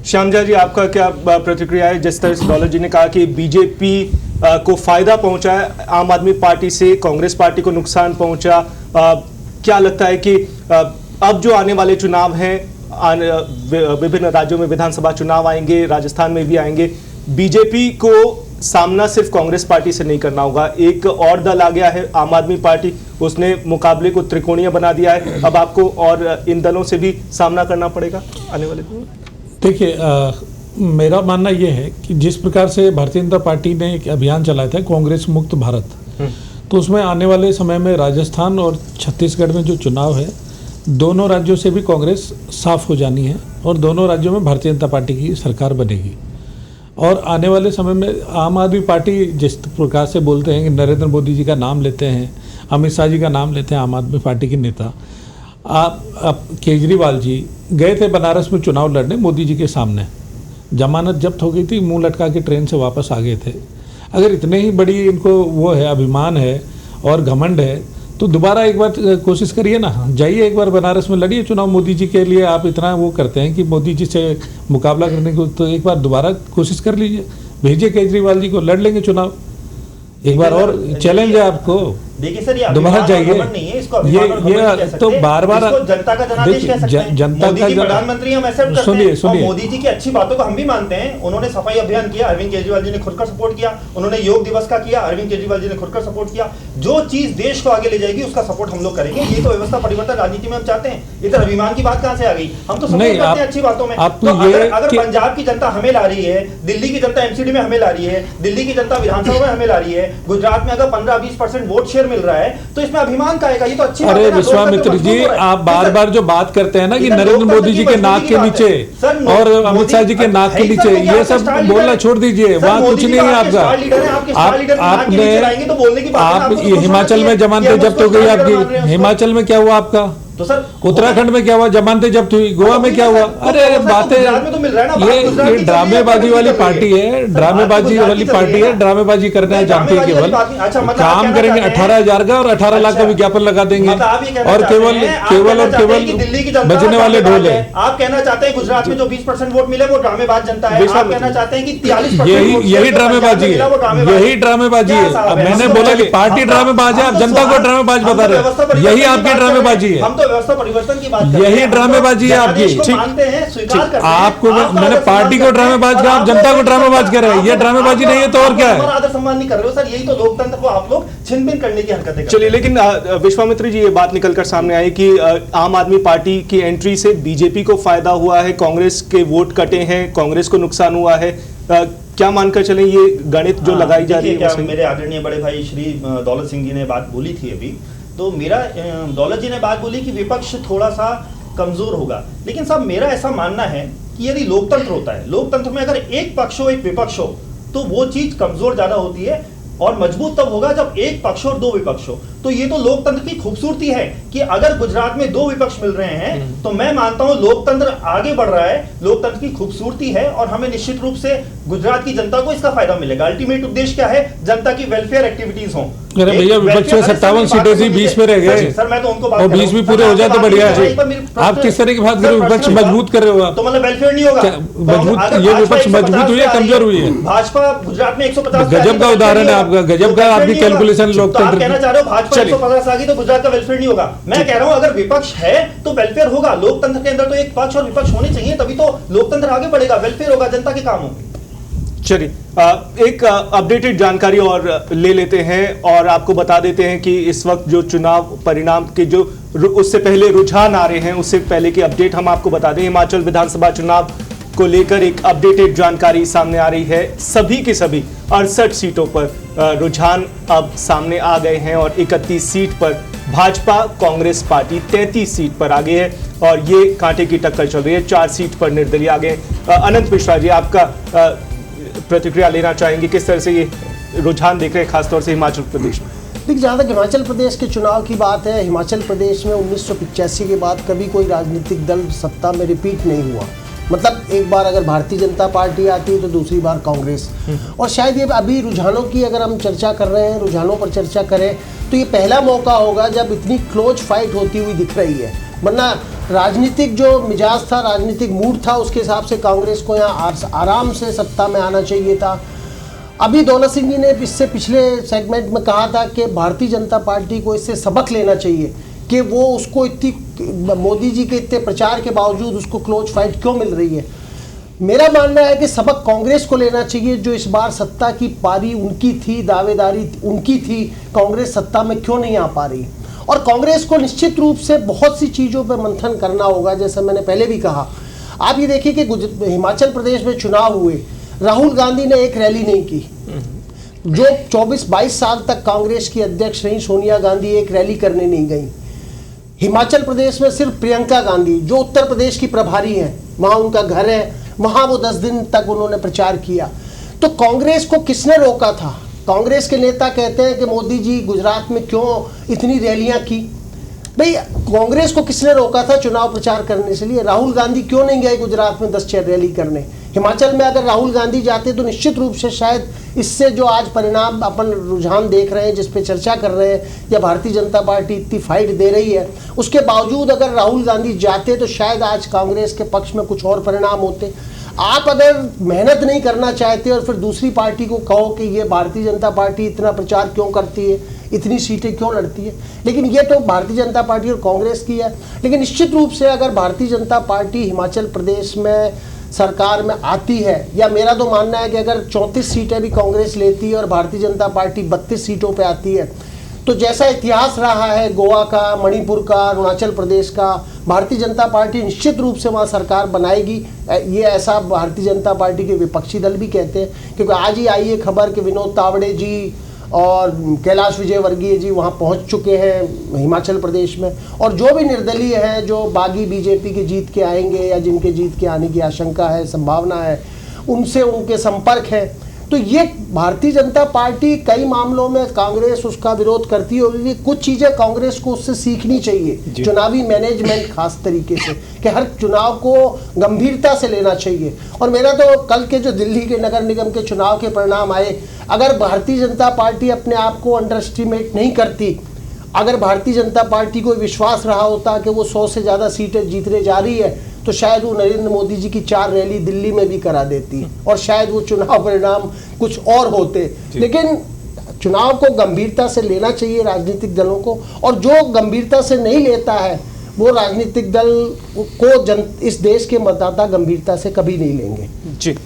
श्यामजा जी, आपका क्या प्रतिक्रिया है? जिस तरह से दौलत जी ने कहा कि बीजेपी को फायदा पहुंचा है आम आदमी पार्टी से, कांग्रेस पार्टी को नुकसान पहुंचा, क्या लगता है कि अब जो आने वाले चुनाव हैं, विभिन्न राज्यों में विधानसभा चुनाव आएंगे, राजस्थान में भी आएंगे, बीजेपी को सामना सिर्फ कांग्रेस पार्टी से नहीं करना होगा, एक और दल आ गया है आम आदमी पार्टी, उसने मुकाबले को त्रिकोणीय बना दिया है, अब आपको और इन दलों से भी सामना करना पड़ेगा आने वाले दिनों में? देखिए, मेरा मानना यह है कि जिस प्रकार से भारतीय जनता पार्टी ने एक अभियान चलाया था कांग्रेस मुक्त भारत, तो उसमें आने वाले समय में राजस्थान और छत्तीसगढ़ में जो चुनाव है, दोनों राज्यों से भी कांग्रेस साफ हो जानी है और दोनों राज्यों में भारतीय जनता पार्टी की सरकार बनेगी। और आने वाले समय में आम आदमी पार्टी जिस प्रकार से बोलते हैं कि नरेंद्र मोदी जी का नाम लेते हैं, अमित शाह जी का नाम लेते हैं, आम आदमी पार्टी के नेता, आप केजरीवाल जी गए थे बनारस में चुनाव लड़ने मोदी जी के सामने, जमानत जब्त हो गई थी, मुंह लटका के ट्रेन से वापस आ गए थे। अगर इतने ही बड़ी इनको वो है, अभिमान है और घमंड है, तो दोबारा एक बार कोशिश करिए ना, जाइए एक बार बनारस में लड़िए चुनाव मोदी जी के लिए। आप इतना वो करते हैं कि मोदी जी से मुकाबला करने को, तो एक बार दोबारा कोशिश कर लीजिए, भेजिए केजरीवाल जी को, लड़ लेंगे चुनाव एक बार और, चैलेंज है आपको। देखिए सर, ये दोबारा जाइए, नहीं है, इसको ये तो बार-बार जनता का जनादेश कह सकते हैं। जनता मोदी जी प्रधानमंत्री हम एक्सेप्ट करते हैं, सुनिए, मोदी जी की अच्छी बातों को हम भी मानते हैं। उन्होंने सफाई अभियान किया, अरविंद केजरीवाल जी ने खुलकर सपोर्ट किया, उन्होंने योग दिवस का किया, अरविंद केजरीवाल जी ने खुलकर सपोर्ट किया। जो चीज देश को आगे ले जाएगी उसका सपोर्ट हम लोग करेंगे। ये तो व्यवस्था परिवर्तन राजनीति में हम चाहते हैं, इधर अभिमान की बात कहां से आ गई? हम तो सपोर्ट करते हैं अच्छी बातों में। अगर पंजाब की जनता हमें ला रही है, दिल्ली की जनता एमसीडी में हमें ला रही है, दिल्ली की जनता विधानसभा में हमें ला रही है, गुजरात में अगर 15-20% वोट शेयर मिल रहा है, तो इसमें अभिमान का आएगा। ये तो अच्छी बात है। अरे विश्वामित्र जी, आप बार बार जो बात करते हैं ना कि नरेंद्र मोदी जी के नाक के नीचे और अमित शाह जी के नाक के नीचे, ये सब बोलना छोड़ दीजिए, वहां कुछ नहीं है आपका। आप हिमाचल में जमानतें जब्त हो गई आपकी, हिमाचल में क्या हुआ आपका? तो सर उत्तराखंड में क्या हुआ? जमानतें जब्त हुई। गोवा में क्या हुआ? अरे बातें, ये ड्रामेबाजी वाली पार्टी है, ड्रामेबाजी वाली पार्टी है, ड्रामेबाजी करना है जानते हैं। केवल काम करेंगे 18,000 का और 18 लाख का विज्ञापन लगा देंगे और केवल और केवल बजने वाले ढोल है। आप कहना चाहते हैं गुजरात में जो 20% वोट मिले वो ड्रामेबाज जनता है? आप कहना चाहते हैं कि 43% यही ड्रामेबाजी है, यही ड्रामेबाजी है। अब मैंने बोला कि पार्टी ड्रामेबाज है, आप जनता को ड्रामेबाज बता रहे, यही आपकी ड्रामेबाजी है, व्यवस्था परिवर्तन की बात यही ड्रामेबाजी है आपकी। मानते हैं, स्वीकार करते हैं। आपको मैंने पार्टी को ड्रामेबाज कहा, आप जनता को ड्रामेबाज कर रहे हैं, ये ड्रामेबाजी नहीं है तो और क्या है? आदर सम्मान नहीं कर रहे हो सर, यही तो लोकतंत्र को आप लोग छिन-भिन करने की हरकतें करते हैं। चलिए, लेकिन विश्वामित्र जी, ये बात निकलकर सामने आई कि आम आदमी पार्टी की एंट्री से बीजेपी को फायदा हुआ है, कांग्रेस के वोट कटे हैं, कांग्रेस को नुकसान हुआ है, क्या मानकर चलें ये गणित जो लगाई जा रही है? मेरे आदरणीय बड़े भाई श्री दौलत सिंह जी ने बात बोली थी अभी, तो मेरा दौलत जी ने बात बोली कि विपक्ष थोड़ा सा कमजोर होगा, लेकिन साहब मेरा ऐसा मानना है कि यदि लोकतंत्र होता है, लोकतंत्र में अगर एक पक्ष हो एक विपक्ष हो, तो वो चीज कमजोर ज्यादा होती है और मजबूत तब होगा जब एक पक्ष और दो विपक्ष हो। तो ये तो लोकतंत्र की खूबसूरती है कि अगर गुजरात में दो विपक्ष मिल रहे हैं तो मैं मानता हूं लोकतंत्र आगे बढ़ रहा है, लोकतंत्र की खूबसूरती है और हमें निश्चित रूप से गुजरात की जनता को इसका फायदा मिलेगा। अल्टीमेट उद्देश्य क्या है? जनता की वेलफेयर एक्टिविटीज हो। अरे भैया, विपक्ष में 57 सीटें थी, 20 में रह गए सर, मैं तो उनको और 20 भी पूरे हो जाए तो बढ़िया है। आप किस तरह की बात कर रहे हो? विपक्ष मजबूत कर रहे हो आप, तो मतलब वेलफेयर नहीं होगा मजबूत? ये विपक्ष मजबूत हुई है कमजोर हुई है? भाजपा गुजरात में 150 गजब का उदाहरण है आपका, गजब का आपकी कैलकुलेशन लोकतंत्र। कहना चाह रहे हो भाजपा 150 आ गई तो गुजरात का वेलफेयर नहीं होगा? मैं कह रहा हूं अगर विपक्ष है तो वेलफेयर होगा। लोकतंत्र के अंदर तो एक पक्ष और विपक्ष होने चाहिए, तभी तो लोकतंत्र आगे बढ़ेगा, वेलफेयर होगा, जनता के काम होंगे। चलिए, एक अपडेटेड जानकारी और ले लेते हैं और आपको बता देते हैं कि इस वक्त जो चुनाव परिणाम के जो उससे पहले रुझान आ रहे हैं, उससे पहले की अपडेट हम आपको बता दें। हिमाचल विधानसभा चुनाव को लेकर एक अपडेटेड जानकारी सामने आ रही है। सभी के सभी 68 सीटों पर रुझान अब सामने आ गए हैं और 31 सीट पर भाजपा कांग्रेस पार्टी 33 सीट पर आगे है और ये कांटे की टक्कर चल रही है। 4 सीट पर निर्दलीय आगे। अनंत मिश्रा जी, आपका प्रतिक्रिया लेना चाहेंगे, किस तरह से ये रुझान देख रहे हैं खासतौर से हिमाचल प्रदेश में? देखिए, जहाँ तक हिमाचल प्रदेश के चुनाव की बात है, हिमाचल प्रदेश में 1985 के बाद कभी कोई राजनीतिक दल सत्ता में रिपीट नहीं हुआ। मतलब एक बार अगर भारतीय जनता पार्टी आती है तो दूसरी बार कांग्रेस। और शायद ये अभी रुझानों की अगर हम चर्चा कर रहे हैं, रुझानों पर चर्चा करें, तो ये पहला मौका होगा जब इतनी क्लोज फाइट होती हुई दिख रही है। वरना राजनीतिक जो मिजाज था, राजनीतिक मूड था, उसके हिसाब से कांग्रेस को यहाँ आराम से सत्ता में आना चाहिए था। अभी दौलत सिंह जी ने इससे पिछले सेगमेंट में कहा था कि भारतीय जनता पार्टी को इससे सबक लेना चाहिए कि वो उसको इतनी मोदी जी के इतने प्रचार के बावजूद उसको क्लोज फाइट क्यों मिल रही है। मेरा मानना है कि सबक कांग्रेस को लेना चाहिए, जो इस बार सत्ता की पारी उनकी थी, दावेदारी उनकी थी, कांग्रेस सत्ता में क्यों नहीं आ पा रही। और कांग्रेस को निश्चित रूप से बहुत सी चीज़ों पर मंथन करना होगा। जैसे मैंने पहले भी कहा, आप ये देखिए कि हिमाचल प्रदेश में चुनाव हुए, राहुल गांधी ने एक रैली नहीं की। जो 24-22 साल तक कांग्रेस की अध्यक्ष रही सोनिया गांधी एक रैली करने नहीं गई। हिमाचल प्रदेश में सिर्फ प्रियंका गांधी, जो उत्तर प्रदेश की प्रभारी हैं, वहां उनका घर है, वहां वो 10 दिन तक उन्होंने प्रचार किया। तो कांग्रेस को किसने रोका था? कांग्रेस के नेता कहते हैं कि मोदी जी गुजरात में क्यों इतनी रैलियां की। भाई, कांग्रेस को किसने रोका था चुनाव प्रचार करने से लिए? राहुल गांधी क्यों नहीं गए गुजरात में 10 रैली करने? हिमाचल में अगर राहुल गांधी जाते तो निश्चित रूप से शायद इससे जो आज परिणाम अपन रुझान देख रहे हैं, जिस पे चर्चा कर रहे हैं, या भारतीय जनता पार्टी इतनी फाइट दे रही है, उसके बावजूद अगर राहुल गांधी जाते तो शायद आज कांग्रेस के पक्ष में कुछ और परिणाम होते। आप अगर मेहनत नहीं करना चाहते और फिर दूसरी पार्टी को कहो कि ये भारतीय जनता पार्टी इतना प्रचार क्यों करती है, इतनी सीटें क्यों लड़ती है, लेकिन ये तो भारतीय जनता पार्टी और कांग्रेस की है। लेकिन निश्चित रूप से अगर भारतीय जनता पार्टी हिमाचल प्रदेश में सरकार में आती है, या मेरा तो मानना है कि अगर 34 सीटें भी कांग्रेस लेती है और भारतीय जनता पार्टी 32 सीटों पे आती है, तो जैसा इतिहास रहा है गोवा का, मणिपुर का, अरुणाचल प्रदेश का, भारतीय जनता पार्टी निश्चित रूप से वहाँ सरकार बनाएगी। ये ऐसा भारतीय जनता पार्टी के विपक्षी दल भी कहते हैं, क्योंकि आज ही आई है खबर कि विनोद तावड़े जी और कैलाश विजयवर्गीय जी वहाँ पहुँच चुके हैं हिमाचल प्रदेश में, और जो भी निर्दलीय हैं, जो बागी बीजेपी के जीत के आएंगे या जिनके जीत के आने की आशंका है, संभावना है, उनसे उनके संपर्क है। तो ये भारतीय जनता पार्टी कई मामलों में कांग्रेस उसका विरोध करती होगी। कुछ चीज़ें कांग्रेस को उससे सीखनी चाहिए, चुनावी मैनेजमेंट खास तरीके से, कि हर चुनाव को गंभीरता से लेना चाहिए। और मेरा तो कल के जो दिल्ली के नगर निगम के चुनाव के परिणाम आए, अगर भारतीय जनता पार्टी अपने आप को अंडर एस्टिमेट नहीं करती, अगर भारतीय जनता पार्टी को विश्वास रहा होता कि वो 100 से ज़्यादा सीटें जीतने जा रही है, तो शायद वो नरेंद्र मोदी जी की 4 रैली दिल्ली में भी करा देती, और शायद वो चुनाव परिणाम कुछ और होते। लेकिन चुनाव को गंभीरता से लेना चाहिए राजनीतिक दलों को, और जो गंभीरता से नहीं लेता है वो राजनीतिक दल को इस देश के मतदाता गंभीरता से कभी नहीं लेंगे। जी।